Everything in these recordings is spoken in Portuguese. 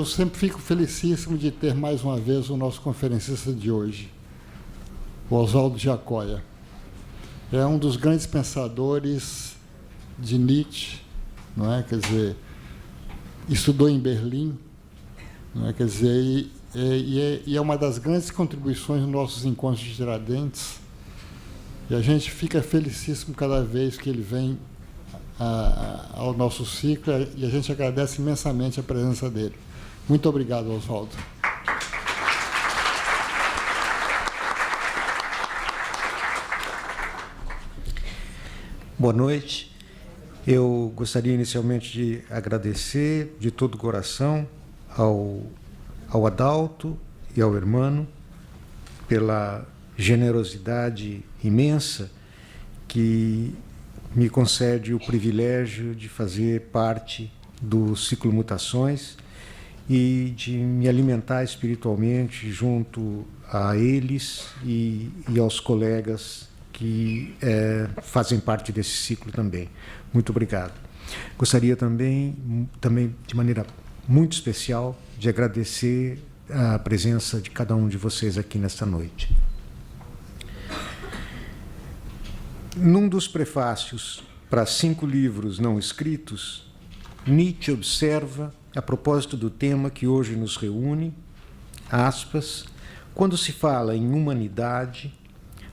Eu sempre fico felicíssimo de ter mais uma vez o nosso conferencista de hoje, o Oswaldo Giacoia. É um dos grandes pensadores de Nietzsche, não é? Quer dizer, estudou em Berlim, não é? Quer dizer, e é uma das grandes contribuições nos nossos encontros de Tiradentes. E a gente fica felicíssimo cada vez que ele vem ao nosso ciclo, e a gente agradece imensamente a presença dele. Muito obrigado, Oswaldo. Boa noite. Eu gostaria inicialmente de agradecer de todo o coração ao Adalto e ao Hermano pela generosidade imensa que me concede o privilégio de fazer parte do ciclo Mutações e de me alimentar espiritualmente junto a eles e aos colegas que fazem parte desse ciclo também. Muito obrigado. Gostaria também de maneira muito especial de agradecer a presença de cada um de vocês aqui nesta noite. Num dos prefácios para 5 livros não escritos, Nietzsche observa, a propósito do tema que hoje nos reúne, aspas, quando se fala em humanidade,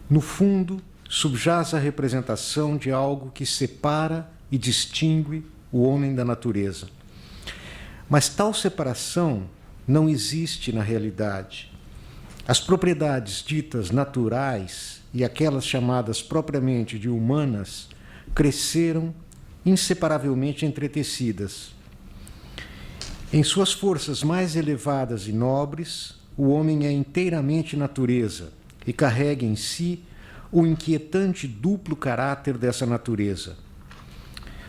no fundo subjaz a representação de algo que separa e distingue o homem da natureza. Mas tal separação não existe na realidade. As propriedades ditas naturais e aquelas chamadas propriamente de humanas cresceram inseparavelmente entretecidas. Em suas forças mais elevadas e nobres, o homem é inteiramente natureza e carrega em si o inquietante duplo caráter dessa natureza.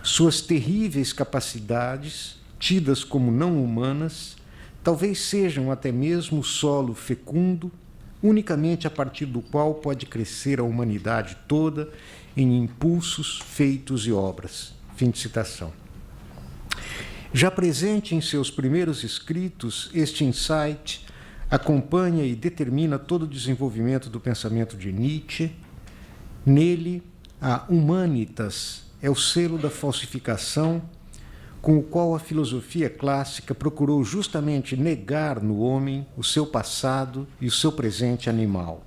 Suas terríveis capacidades, tidas como não humanas, talvez sejam até mesmo o solo fecundo, unicamente a partir do qual pode crescer a humanidade toda em impulsos, feitos e obras. Fim de citação. Já presente em seus primeiros escritos, este insight acompanha e determina todo o desenvolvimento do pensamento de Nietzsche. Nele, a humanitas é o selo da falsificação com o qual a filosofia clássica procurou justamente negar no homem o seu passado e o seu presente animal.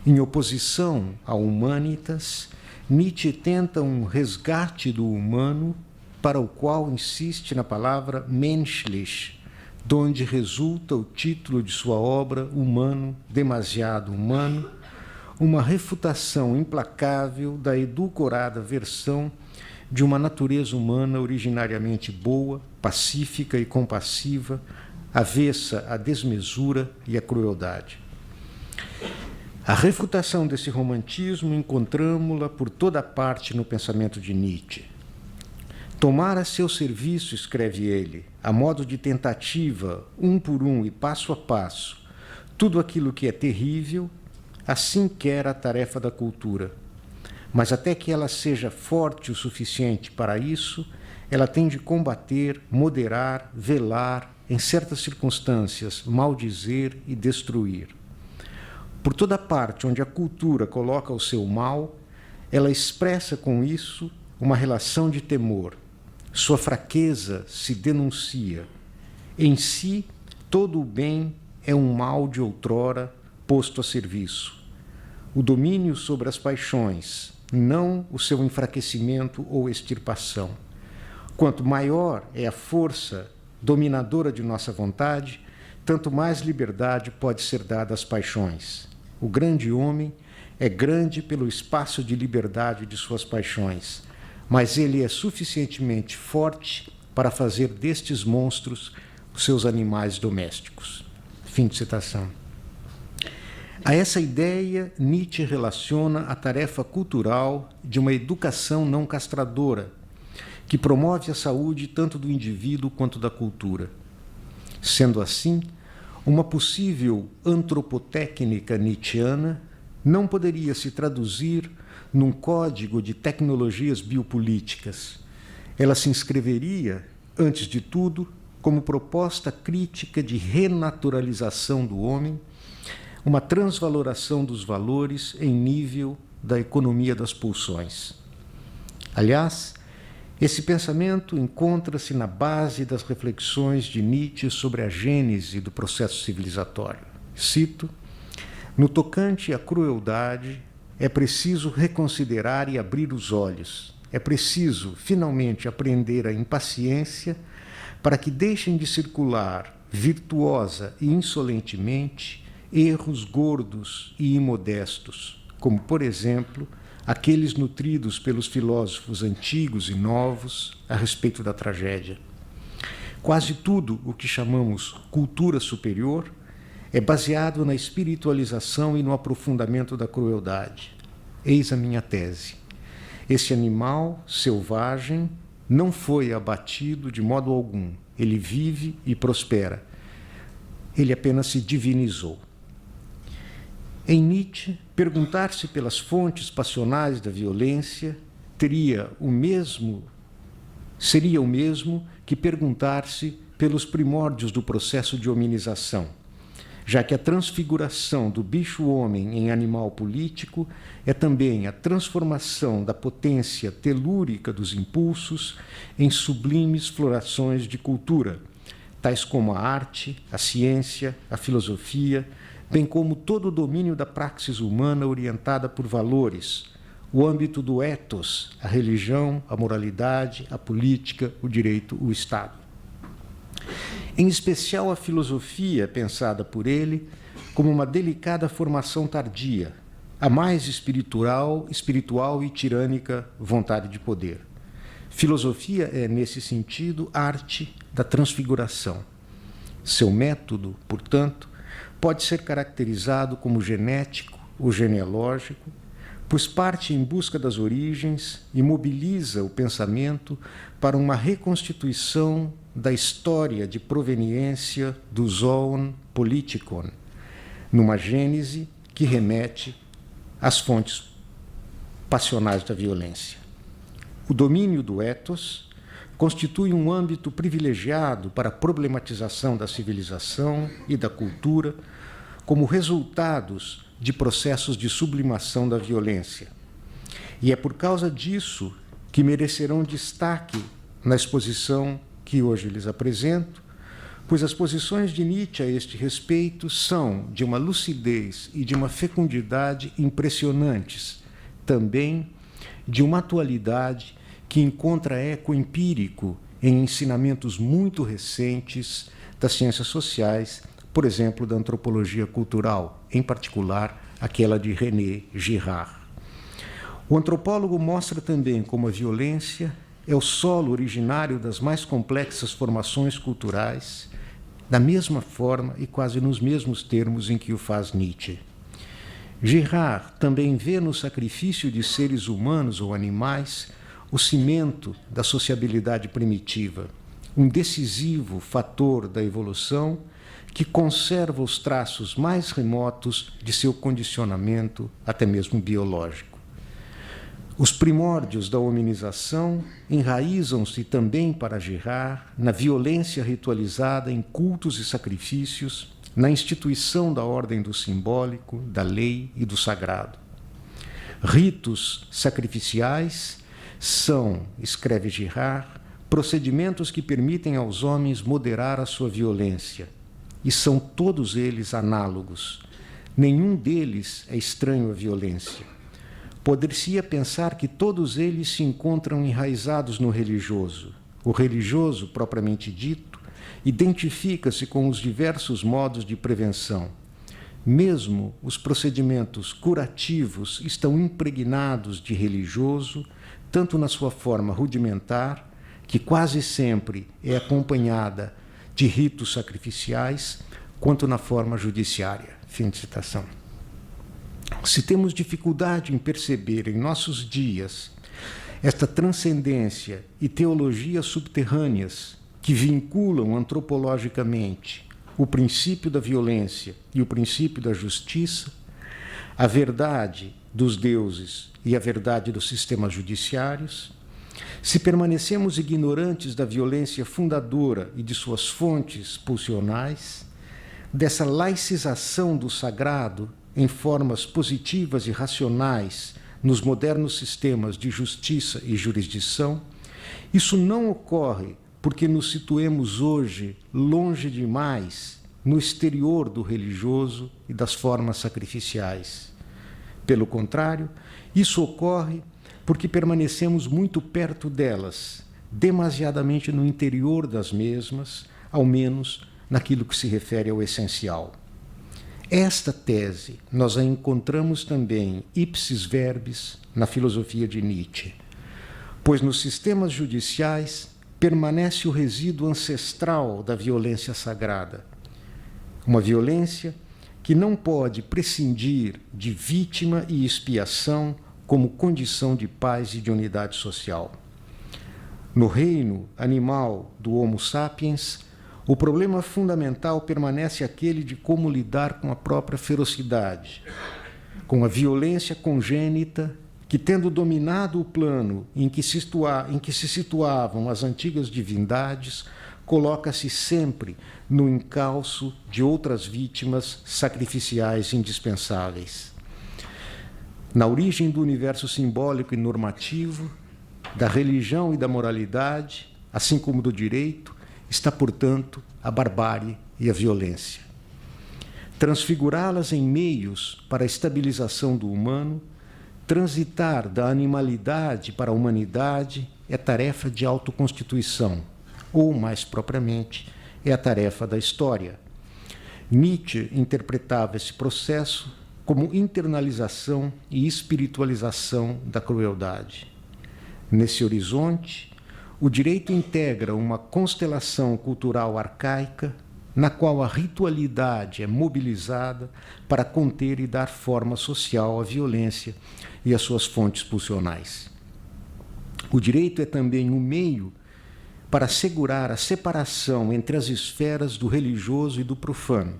Em oposição ao humanitas, Nietzsche tenta um resgate do humano, para o qual insiste na palavra menschlich, donde resulta o título de sua obra, Humano, Demasiado Humano, uma refutação implacável da edulcorada versão de uma natureza humana originariamente boa, pacífica e compassiva, avessa à desmesura e à crueldade. A refutação desse romantismo encontramo-la por toda parte no pensamento de Nietzsche. Tomar a seu serviço, escreve ele, a modo de tentativa, um por um e passo a passo, tudo aquilo que é terrível, assim quer a tarefa da cultura. Mas até que ela seja forte o suficiente para isso, ela tem de combater, moderar, velar, em certas circunstâncias, maldizer e destruir. Por toda parte onde a cultura coloca o seu mal, ela expressa com isso uma relação de temor. Sua fraqueza se denuncia. Em si, todo o bem é um mal de outrora posto a serviço. O domínio sobre as paixões, não o seu enfraquecimento ou extirpação. Quanto maior é a força dominadora de nossa vontade, tanto mais liberdade pode ser dada às paixões. O grande homem é grande pelo espaço de liberdade de suas paixões, mas ele é suficientemente forte para fazer destes monstros os seus animais domésticos. Fim de citação. A essa ideia, Nietzsche relaciona a tarefa cultural de uma educação não castradora, que promove a saúde tanto do indivíduo quanto da cultura. Sendo assim, uma possível antropotécnica nietzschiana não poderia se traduzir num código de tecnologias biopolíticas. Ela se inscreveria, antes de tudo, como proposta crítica de renaturalização do homem, uma transvaloração dos valores em nível da economia das pulsões. Aliás, esse pensamento encontra-se na base das reflexões de Nietzsche sobre a gênese do processo civilizatório. Cito: "No tocante à crueldade, é preciso reconsiderar e abrir os olhos. É preciso, finalmente, aprender a impaciência para que deixem de circular, virtuosa e insolentemente, erros gordos e imodestos, como, por exemplo, aqueles nutridos pelos filósofos antigos e novos a respeito da tragédia. Quase tudo o que chamamos cultura superior é baseado na espiritualização e no aprofundamento da crueldade. Eis a minha tese. Esse animal selvagem não foi abatido de modo algum. Ele vive e prospera. Ele apenas se divinizou." Em Nietzsche, perguntar-se pelas fontes passionais da violência seria o mesmo que perguntar-se pelos primórdios do processo de hominização, já que a transfiguração do bicho-homem em animal político é também a transformação da potência telúrica dos impulsos em sublimes florações de cultura, tais como a arte, a ciência, a filosofia, bem como todo o domínio da praxis humana orientada por valores, o âmbito do ethos, a religião, a moralidade, a política, o direito, o Estado. Em especial a filosofia pensada por ele como uma delicada formação tardia, a mais espiritual e tirânica vontade de poder. Filosofia é, nesse sentido, arte da transfiguração. Seu método, portanto, pode ser caracterizado como genético ou genealógico, pois parte em busca das origens e mobiliza o pensamento para uma reconstituição da história de proveniência do zoon politikon, numa gênese que remete às fontes passionais da violência. O domínio do ethos constitui um âmbito privilegiado para a problematização da civilização e da cultura como resultados de processos de sublimação da violência. E é por causa disso que merecerão destaque na exposição que hoje lhes apresento, pois as posições de Nietzsche a este respeito são de uma lucidez e de uma fecundidade impressionantes, também de uma atualidade que encontra eco empírico em ensinamentos muito recentes das ciências sociais, por exemplo, da antropologia cultural, em particular aquela de René Girard. O antropólogo mostra também como a violência é o solo originário das mais complexas formações culturais, da mesma forma e quase nos mesmos termos em que o faz Nietzsche. Girard também vê no sacrifício de seres humanos ou animais o cimento da sociabilidade primitiva, um decisivo fator da evolução que conserva os traços mais remotos de seu condicionamento, até mesmo biológico. Os primórdios da hominização enraizam-se também para Girard na violência ritualizada em cultos e sacrifícios, na instituição da ordem do simbólico, da lei e do sagrado. Ritos sacrificiais são, escreve Girard, procedimentos que permitem aos homens moderar a sua violência, e são todos eles análogos. Nenhum deles é estranho à violência. Poder-se-ia pensar que todos eles se encontram enraizados no religioso. O religioso, propriamente dito, identifica-se com os diversos modos de prevenção. Mesmo os procedimentos curativos estão impregnados de religioso, tanto na sua forma rudimentar, que quase sempre é acompanhada de ritos sacrificiais, quanto na forma judiciária. Fim de citação. Se temos dificuldade em perceber em nossos dias esta transcendência e teologias subterrâneas que vinculam antropologicamente o princípio da violência e o princípio da justiça, a verdade dos deuses e a verdade dos sistemas judiciários, Se permanecemos ignorantes da violência fundadora e de suas fontes pulsionais, dessa laicização do sagrado em formas positivas e racionais nos modernos sistemas de justiça e jurisdição, isso não ocorre porque nos situemos hoje longe demais no exterior do religioso e das formas sacrificiais. Pelo contrário, isso ocorre porque permanecemos muito perto delas, demasiadamente no interior das mesmas, ao menos naquilo que se refere ao essencial. Esta tese nós a encontramos também ipsis verbis na filosofia de Nietzsche, pois nos sistemas judiciais permanece o resíduo ancestral da violência sagrada, uma violência que não pode prescindir de vítima e expiação como condição de paz e de unidade social. No reino animal do Homo sapiens, o problema fundamental permanece aquele de como lidar com a própria ferocidade, com a violência congênita que, tendo dominado o plano em que se situavam as antigas divindades, coloca-se sempre no encalço de outras vítimas sacrificiais indispensáveis. Na origem do universo simbólico e normativo, da religião e da moralidade, assim como do direito, está, portanto, a barbárie e a violência. Transfigurá-las em meios para a estabilização do humano, transitar da animalidade para a humanidade é tarefa de autoconstituição, ou, mais propriamente, é a tarefa da história. Nietzsche interpretava esse processo como internalização e espiritualização da crueldade. Nesse horizonte, o direito integra uma constelação cultural arcaica na qual a ritualidade é mobilizada para conter e dar forma social à violência e às suas fontes pulsionais. O direito é também um meio para assegurar a separação entre as esferas do religioso e do profano.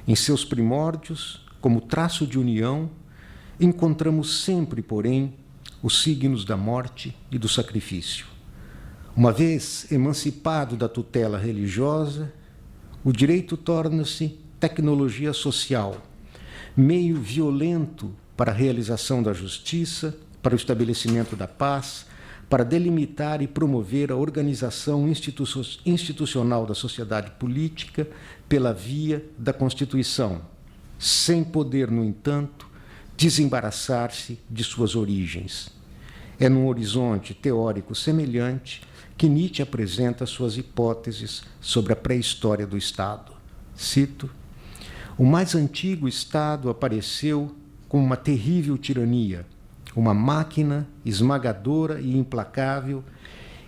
Em seus primórdios, como traço de união, encontramos sempre, porém, os signos da morte e do sacrifício. Uma vez emancipado da tutela religiosa, o direito torna-se tecnologia social, meio violento para a realização da justiça, para o estabelecimento da paz, para delimitar e promover a organização institucional da sociedade política pela via da Constituição, sem poder, no entanto, desembaraçar-se de suas origens. É num horizonte teórico semelhante que Nietzsche apresenta suas hipóteses sobre a pré-história do Estado. Cito: o mais antigo Estado apareceu como uma terrível tirania, uma máquina esmagadora e implacável,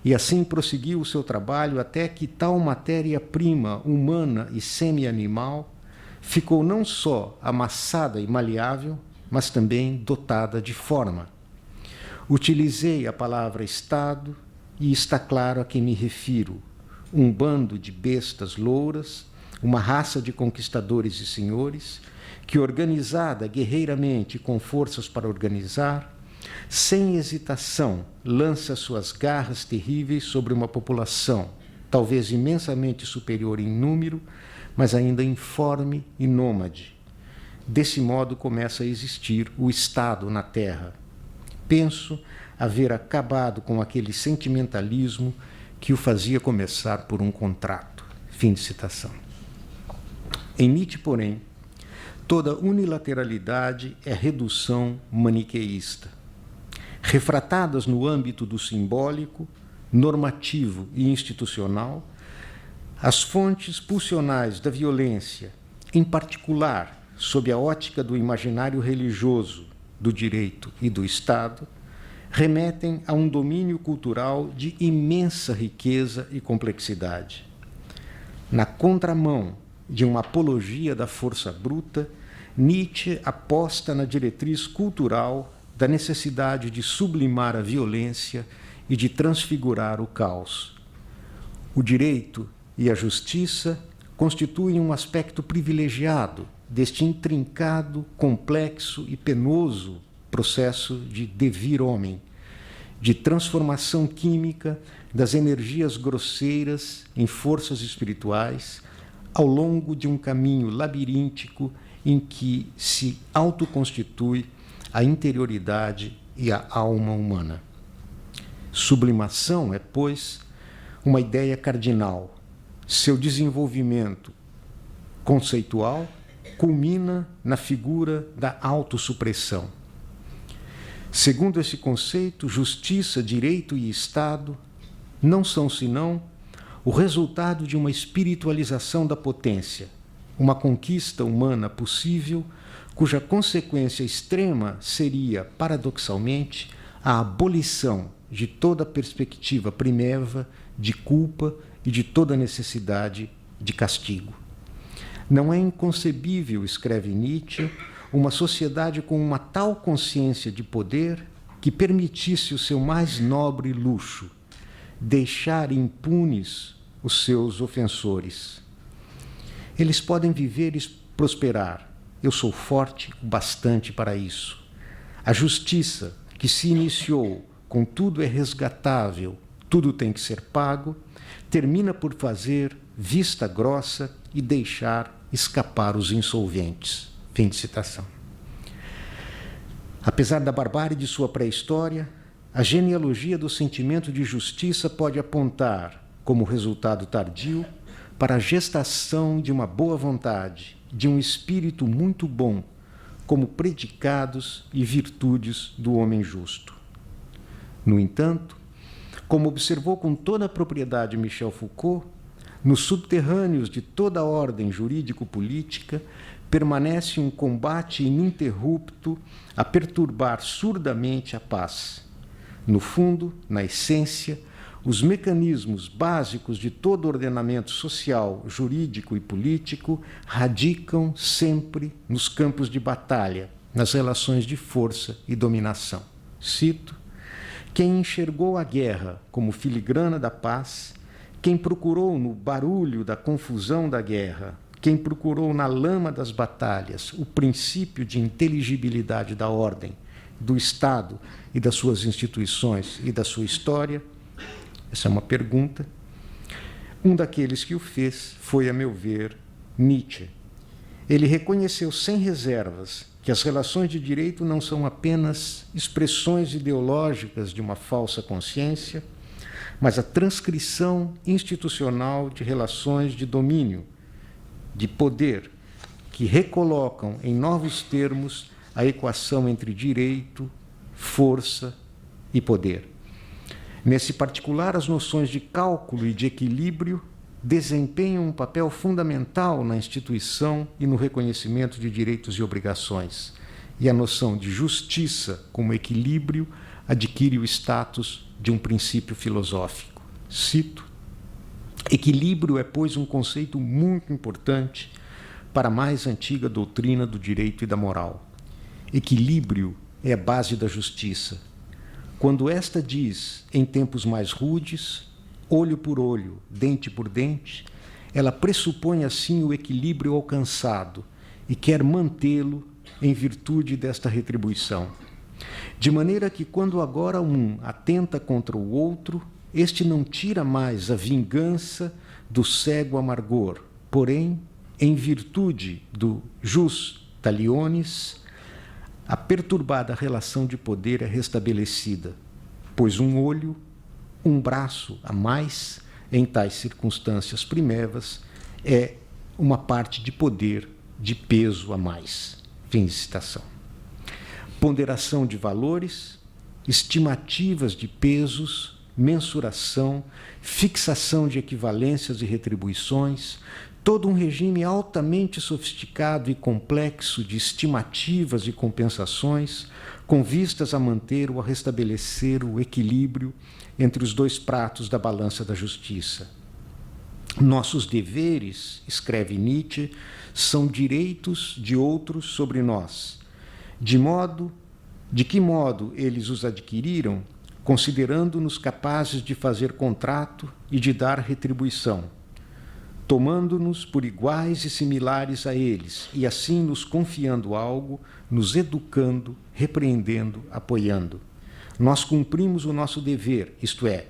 e assim prosseguiu o seu trabalho até que tal matéria-prima humana e semi-animal ficou não só amassada e maleável, mas também dotada de forma. Utilizei a palavra Estado e está claro a quem me refiro: um bando de bestas louras, uma raça de conquistadores e senhores, que, organizada guerreiramente com forças para organizar, sem hesitação lança suas garras terríveis sobre uma população, talvez imensamente superior em número, mas ainda informe e nômade. Desse modo começa a existir o Estado na Terra. Penso haver acabado com aquele sentimentalismo que o fazia começar por um contrato. Fim de citação. Em Nietzsche, porém, toda unilateralidade é redução maniqueísta. Refratadas no âmbito do simbólico, normativo e institucional, as fontes pulsionais da violência, em particular sob a ótica do imaginário religioso, do direito e do Estado, remetem a um domínio cultural de imensa riqueza e complexidade. Na contramão de uma apologia da força bruta, Nietzsche aposta na diretriz cultural da necessidade de sublimar a violência e de transfigurar o caos. O direito e a justiça constituem um aspecto privilegiado deste intrincado, complexo e penoso processo de devir homem, de transformação química das energias grosseiras em forças espirituais ao longo de um caminho labiríntico em que se autoconstitui a interioridade e a alma humana. Sublimação é, pois, uma ideia cardinal. Seu desenvolvimento conceitual culmina na figura da autossupressão. Segundo esse conceito, justiça, direito e Estado não são senão o resultado de uma espiritualização da potência, uma conquista humana possível, cuja consequência extrema seria, paradoxalmente, a abolição de toda perspectiva primeva de culpa e de toda necessidade de castigo. Não é inconcebível, escreve Nietzsche, uma sociedade com uma tal consciência de poder que permitisse o seu mais nobre luxo, deixar impunes os seus ofensores. Eles podem viver e prosperar. Eu sou forte o bastante para isso. A justiça que se iniciou com tudo é resgatável, tudo tem que ser pago, termina por fazer vista grossa e deixar escapar os insolventes. Fim de citação. Apesar da barbárie de sua pré-história, a genealogia do sentimento de justiça pode apontar, como resultado tardio, para a gestação de uma boa vontade, de um espírito muito bom, como predicados e virtudes do homem justo. No entanto, como observou com toda a propriedade Michel Foucault, nos subterrâneos de toda a ordem jurídico-política permanece um combate ininterrupto a perturbar surdamente a paz. No fundo, na essência, os mecanismos básicos de todo ordenamento social, jurídico e político radicam sempre nos campos de batalha, nas relações de força e dominação. Cito: quem enxergou a guerra como filigrana da paz, quem procurou no barulho da confusão da guerra, quem procurou na lama das batalhas o princípio de inteligibilidade da ordem, do Estado e das suas instituições e da sua história, essa é uma pergunta. Um daqueles que o fez foi, a meu ver, Nietzsche. Ele reconheceu sem reservas que as relações de direito não são apenas expressões ideológicas de uma falsa consciência, mas a transcrição institucional de relações de domínio, de poder, que recolocam em novos termos a equação entre direito, força e poder. Nesse particular, as noções de cálculo e de equilíbrio desempenham um papel fundamental na instituição e no reconhecimento de direitos e obrigações. E a noção de justiça como equilíbrio adquire o status de um princípio filosófico. Cito: equilíbrio é, pois, um conceito muito importante para a mais antiga doutrina do direito e da moral. Equilíbrio é a base da justiça. Quando esta diz, em tempos mais rudes, olho por olho, dente por dente, ela pressupõe assim o equilíbrio alcançado e quer mantê-lo em virtude desta retribuição. De maneira que, quando agora um atenta contra o outro, este não tira mais a vingança do cego amargor, porém, em virtude do jus talionis, a perturbada relação de poder é restabelecida, pois um olho, um braço a mais, em tais circunstâncias primevas, é uma parte de poder, de peso a mais. Fim de citação. Ponderação de valores, estimativas de pesos, mensuração, fixação de equivalências e retribuições, todo um regime altamente sofisticado e complexo de estimativas e compensações, com vistas a manter ou a restabelecer o equilíbrio entre os dois pratos da balança da justiça. Nossos deveres, escreve Nietzsche, são direitos de outros sobre nós. De que modo eles os adquiriram? Considerando-nos capazes de fazer contrato e de dar retribuição, tomando-nos por iguais e similares a eles, e assim nos confiando algo, nos educando, repreendendo, apoiando. Nós cumprimos o nosso dever, isto é,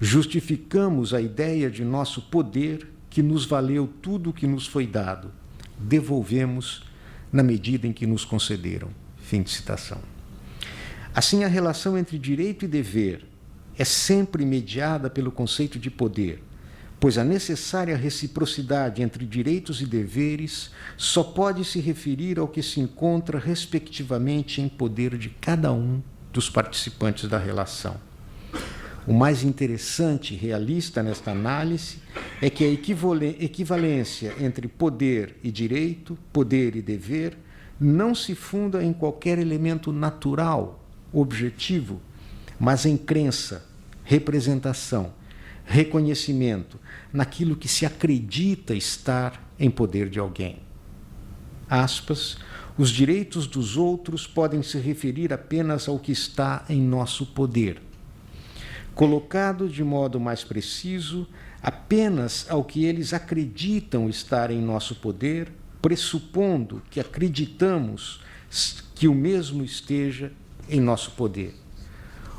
justificamos a ideia de nosso poder que nos valeu tudo o que nos foi dado. Devolvemos na medida em que nos concederam. Fim de citação. Assim, a relação entre direito e dever é sempre mediada pelo conceito de poder, pois a necessária reciprocidade entre direitos e deveres só pode se referir ao que se encontra, respectivamente, em poder de cada um dos participantes da relação. O mais interessante e realista nesta análise é que a equivalência entre poder e direito, poder e dever, não se funda em qualquer elemento natural, objetivo, mas em crença, representação, reconhecimento, naquilo que se acredita estar em poder de alguém. Aspas, os direitos dos outros podem se referir apenas ao que está em nosso poder. Colocado de modo mais preciso, apenas ao que eles acreditam estar em nosso poder, pressupondo que acreditamos que o mesmo esteja em nosso poder.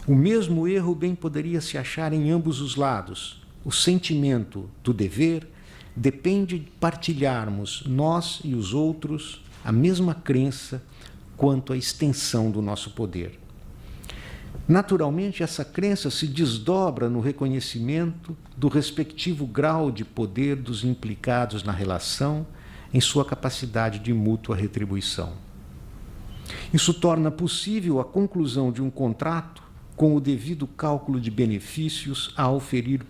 O mesmo erro bem poderia se achar em ambos os lados. O sentimento do dever depende de partilharmos, nós e os outros, a mesma crença quanto à extensão do nosso poder. Naturalmente, essa crença se desdobra no reconhecimento do respectivo grau de poder dos implicados na relação em sua capacidade de mútua retribuição. Isso torna possível a conclusão de um contrato com o devido cálculo de benefícios a oferir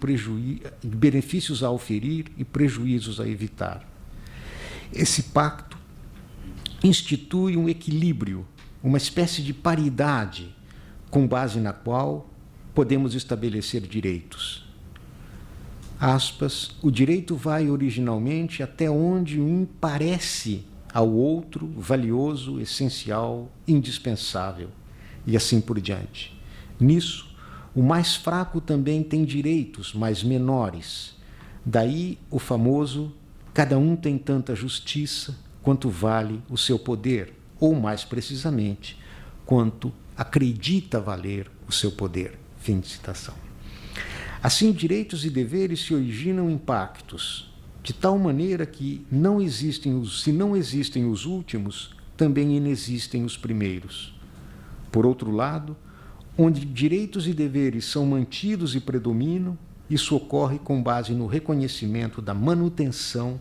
e prejuízos a evitar. Esse pacto institui um equilíbrio, uma espécie de paridade, com base na qual podemos estabelecer direitos. Aspas, o direito vai originalmente até onde um parece ao outro valioso, essencial, indispensável, e assim por diante. Nisso, o mais fraco também tem direitos, mas menores. Daí o famoso, cada um tem tanta justiça quanto vale o seu poder, ou mais precisamente, quanto acredita valer o seu poder. Fim de citação. Assim, direitos e deveres se originam em pactos, de tal maneira que se não existem os últimos, também inexistem os primeiros. Por outro lado, onde direitos e deveres são mantidos e predominam, isso ocorre com base no reconhecimento da manutenção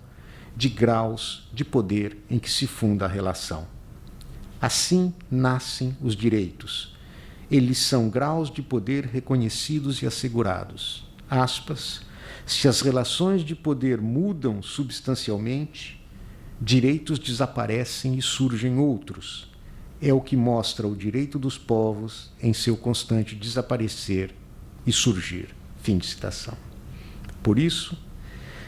de graus de poder em que se funda a relação. Assim nascem os direitos. Eles são graus de poder reconhecidos e assegurados. Aspas, se as relações de poder mudam substancialmente, direitos desaparecem e surgem outros. É o que mostra o direito dos povos em seu constante desaparecer e surgir. Fim de citação. Por isso,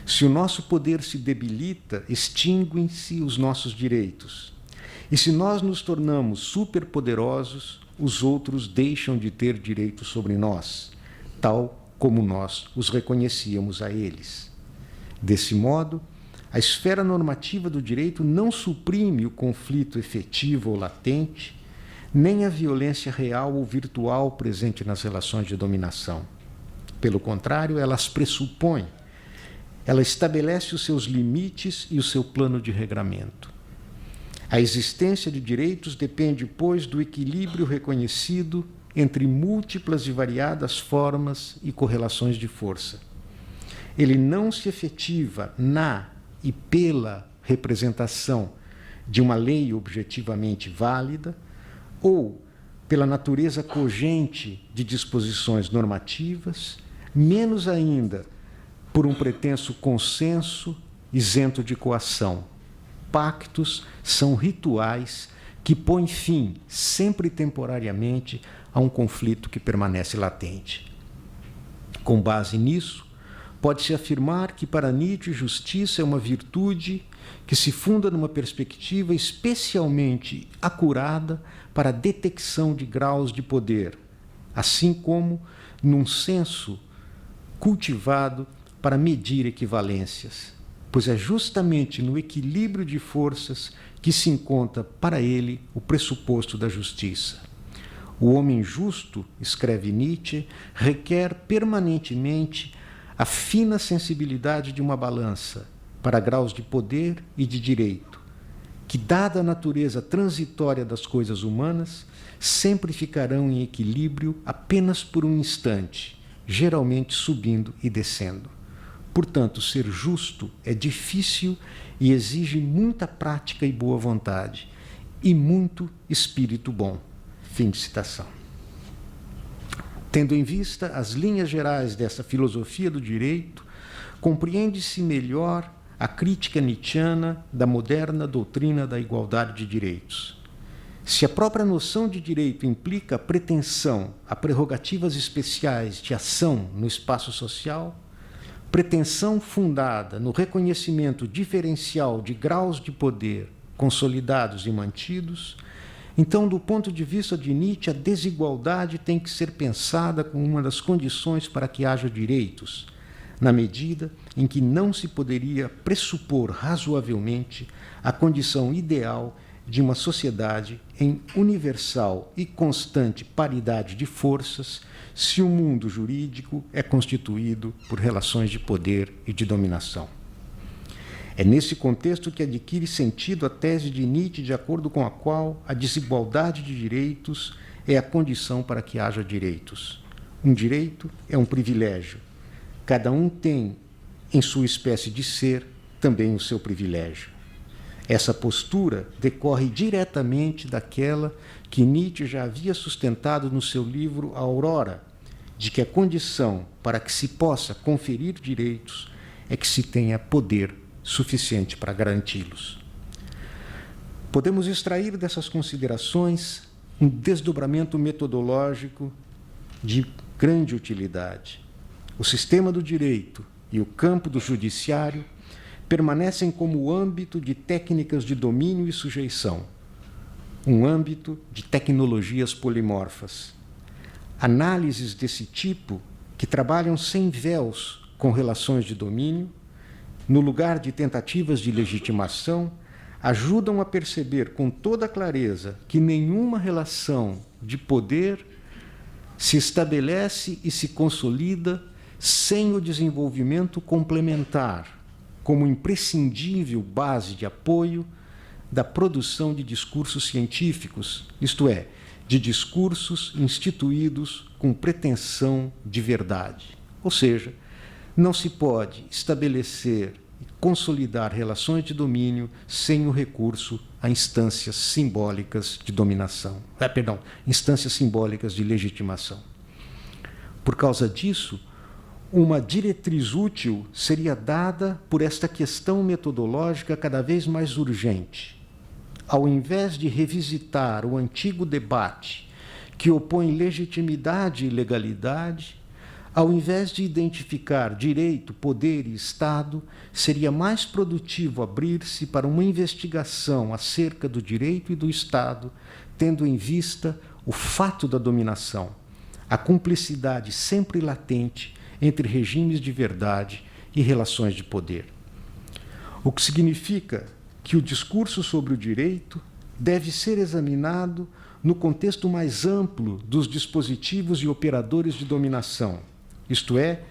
se o nosso poder se debilita, extinguem-se os nossos direitos. E se nós nos tornamos superpoderosos, os outros deixam de ter direito sobre nós, tal como nós os reconhecíamos a eles. Desse modo, a esfera normativa do direito não suprime o conflito efetivo ou latente, nem a violência real ou virtual presente nas relações de dominação. Pelo contrário, ela as pressupõe. Ela estabelece os seus limites e o seu plano de regramento. A existência de direitos depende, pois, do equilíbrio reconhecido entre múltiplas e variadas formas e correlações de força. Ele não se efetiva na e pela representação de uma lei objetivamente válida ou pela natureza cogente de disposições normativas, menos ainda por um pretenso consenso isento de coação. Pactos são rituais que põem fim, sempre temporariamente, a um conflito que permanece latente. Com base nisso, pode-se afirmar que para Nietzsche justiça é uma virtude que se funda numa perspectiva especialmente acurada para a detecção de graus de poder, assim como num senso cultivado para medir equivalências, pois é justamente no equilíbrio de forças que se encontra para ele o pressuposto da justiça. O homem justo, escreve Nietzsche, requer permanentemente a fina sensibilidade de uma balança para graus de poder e de direito, que, dada a natureza transitória das coisas humanas, sempre ficarão em equilíbrio apenas por um instante, geralmente subindo e descendo. Portanto, ser justo é difícil e exige muita prática e boa vontade, e muito espírito bom. Fim de citação. Tendo em vista as linhas gerais dessa filosofia do direito, compreende-se melhor a crítica nietzschiana da moderna doutrina da igualdade de direitos. Se a própria noção de direito implica a pretensão a prerrogativas especiais de ação no espaço social, pretensão fundada no reconhecimento diferencial de graus de poder consolidados e mantidos, então, do ponto de vista de Nietzsche, a desigualdade tem que ser pensada como uma das condições para que haja direitos, na medida em que não se poderia pressupor razoavelmente a condição ideal de uma sociedade em universal e constante paridade de forças, se o mundo jurídico é constituído por relações de poder e de dominação. É nesse contexto que adquire sentido a tese de Nietzsche, de acordo com a qual a desigualdade de direitos é a condição para que haja direitos. Um direito é um privilégio. Cada um tem, em sua espécie de ser, também o seu privilégio. Essa postura decorre diretamente daquela que Nietzsche já havia sustentado no seu livro A Aurora, de que a condição para que se possa conferir direitos é que se tenha poder suficiente para garanti-los. Podemos extrair dessas considerações um desdobramento metodológico de grande utilidade. O sistema do direito e o campo do judiciário permanecem como âmbito de técnicas de domínio e sujeição, um âmbito de tecnologias polimorfas. Análises desse tipo, que trabalham sem véus com relações de domínio, no lugar de tentativas de legitimação, ajudam a perceber com toda clareza que nenhuma relação de poder se estabelece e se consolida sem o desenvolvimento complementar, como imprescindível base de apoio da produção de discursos científicos, isto é, de discursos instituídos com pretensão de verdade. Ou seja, não se pode estabelecer e consolidar relações de domínio sem o recurso a instâncias simbólicas de dominação. Instâncias simbólicas de legitimação. Por causa disso, uma diretriz útil seria dada por esta questão metodológica cada vez mais urgente. Ao invés de revisitar o antigo debate que opõe legitimidade e legalidade, ao invés de identificar direito, poder e Estado, seria mais produtivo abrir-se para uma investigação acerca do direito e do Estado, tendo em vista o fato da dominação, a cumplicidade sempre latente entre regimes de verdade e relações de poder. O que significa que o discurso sobre o direito deve ser examinado no contexto mais amplo dos dispositivos e operadores de dominação, isto é,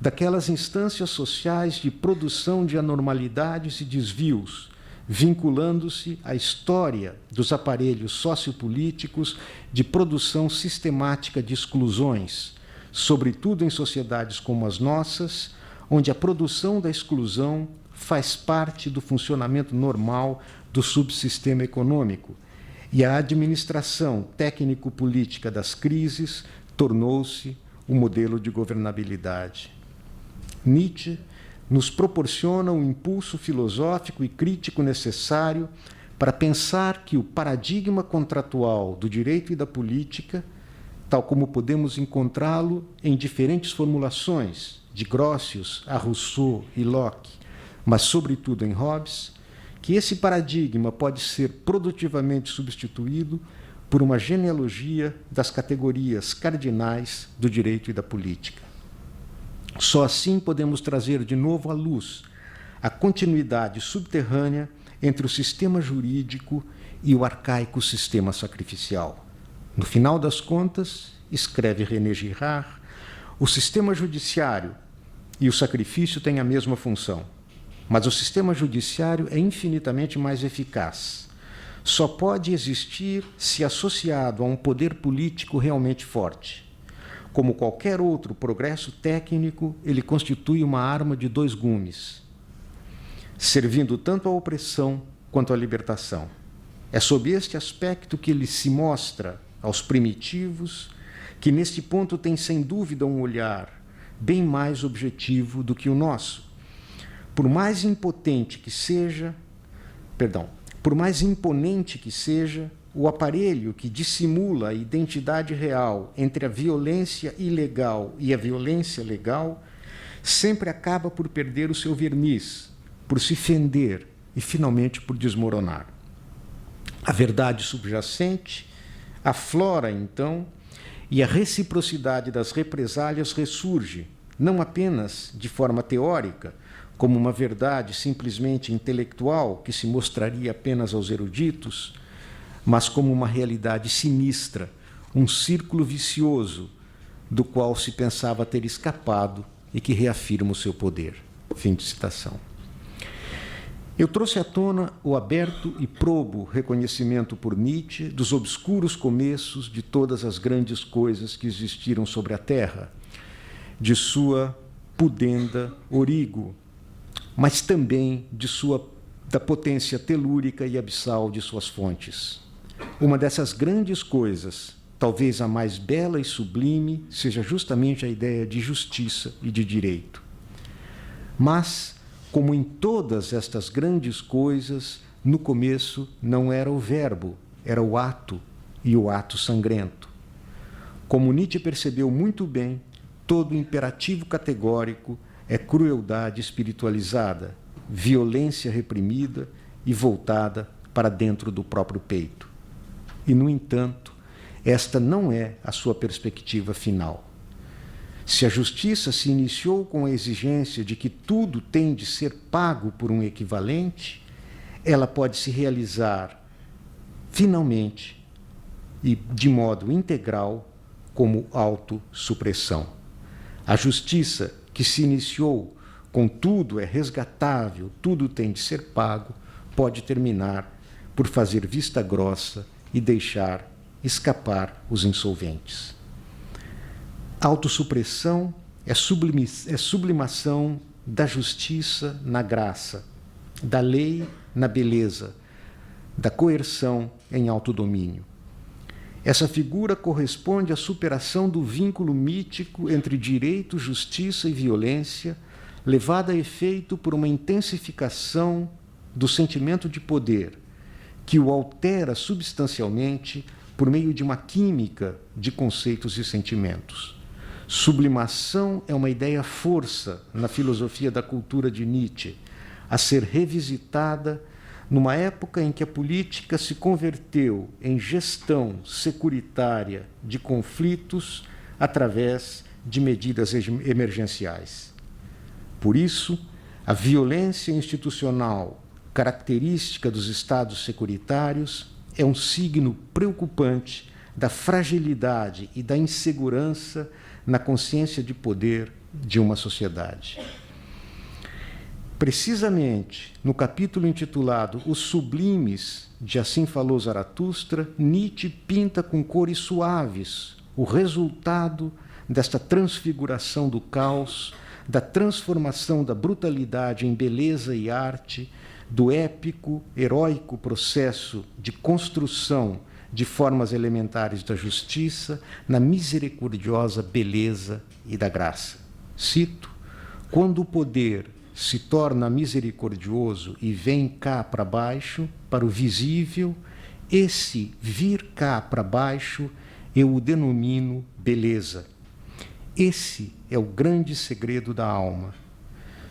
daquelas instâncias sociais de produção de anormalidades e desvios, vinculando-se à história dos aparelhos sociopolíticos de produção sistemática de exclusões, sobretudo em sociedades como as nossas, onde a produção da exclusão faz parte do funcionamento normal do subsistema econômico, e a administração técnico-política das crises tornou-se o modelo de governabilidade. Nietzsche nos proporciona o impulso filosófico e crítico necessário para pensar que o paradigma contratual do direito e da política, tal como podemos encontrá-lo em diferentes formulações, de Grotius a Rousseau e Locke, mas sobretudo em Hobbes, que esse paradigma pode ser produtivamente substituído por uma genealogia das categorias cardinais do direito e da política. Só assim podemos trazer de novo à luz a continuidade subterrânea entre o sistema jurídico e o arcaico sistema sacrificial. No final das contas, escreve René Girard, o sistema judiciário e o sacrifício têm a mesma função, mas o sistema judiciário é infinitamente mais eficaz. Só pode existir se associado a um poder político realmente forte. Como qualquer outro progresso técnico, ele constitui uma arma de dois gumes, servindo tanto à opressão quanto à libertação. É sob este aspecto que ele se mostra aos primitivos, que neste ponto tem sem dúvida um olhar bem mais objetivo do que o nosso. Por mais imponente que seja, o aparelho que dissimula a identidade real entre a violência ilegal e a violência legal sempre acaba por perder o seu verniz, por se fender e finalmente por desmoronar. A verdade subjacente aflora então e a reciprocidade das represálias ressurge, não apenas de forma teórica, como uma verdade simplesmente intelectual que se mostraria apenas aos eruditos, mas como uma realidade sinistra, um círculo vicioso do qual se pensava ter escapado e que reafirma o seu poder. Fim de citação. Eu trouxe à tona o aberto e probo reconhecimento por Nietzsche dos obscuros começos de todas as grandes coisas que existiram sobre a Terra, de sua pudenda origo, mas também da potência telúrica e abissal de suas fontes. Uma dessas grandes coisas, talvez a mais bela e sublime, seja justamente a ideia de justiça e de direito. Mas, como em todas estas grandes coisas, no começo não era o verbo, era o ato, e o ato sangrento. Como Nietzsche percebeu muito bem, todo imperativo categórico é crueldade espiritualizada, violência reprimida e voltada para dentro do próprio peito. E, no entanto, esta não é a sua perspectiva final. Se a justiça se iniciou com a exigência de que tudo tem de ser pago por um equivalente, ela pode se realizar, finalmente, e de modo integral, como autossupressão. A justiça que se iniciou com tudo é resgatável, tudo tem de ser pago, pode terminar por fazer vista grossa e deixar escapar os insolventes. Autossupressão é sublimação da justiça na graça, da lei na beleza, da coerção em autodomínio. Essa figura corresponde à superação do vínculo mítico entre direito, justiça e violência, levada a efeito por uma intensificação do sentimento de poder, que o altera substancialmente por meio de uma química de conceitos e sentimentos. Sublimação é uma ideia-força na filosofia da cultura de Nietzsche, a ser revisitada numa época em que a política se converteu em gestão securitária de conflitos através de medidas emergenciais. Por isso, a violência institucional, característica dos estados securitários, é um signo preocupante da fragilidade e da insegurança na consciência de poder de uma sociedade. Precisamente no capítulo intitulado Os Sublimes, de Assim Falou Zaratustra, Nietzsche pinta com cores suaves o resultado desta transfiguração do caos, da transformação da brutalidade em beleza e arte, do épico, heróico processo de construção de formas elementares da justiça, na misericordiosa beleza e da graça. Cito: quando o poder se torna misericordioso e vem cá para baixo, para o visível, esse vir cá para baixo eu o denomino beleza. Esse é o grande segredo da alma.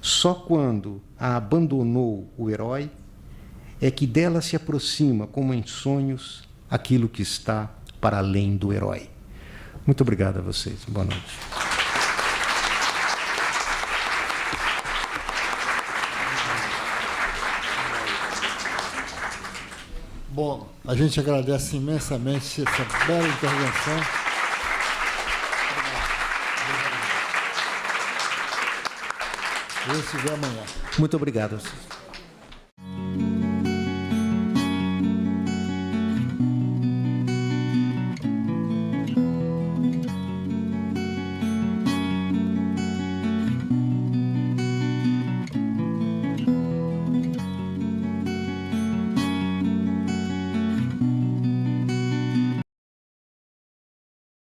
Só quando a abandonou o herói é que dela se aproxima, como em sonhos, aquilo que está para além do herói. Muito obrigado a vocês. Boa noite. Bom, a gente agradece imensamente essa bela intervenção. Eu se vê amanhã. Muito obrigado.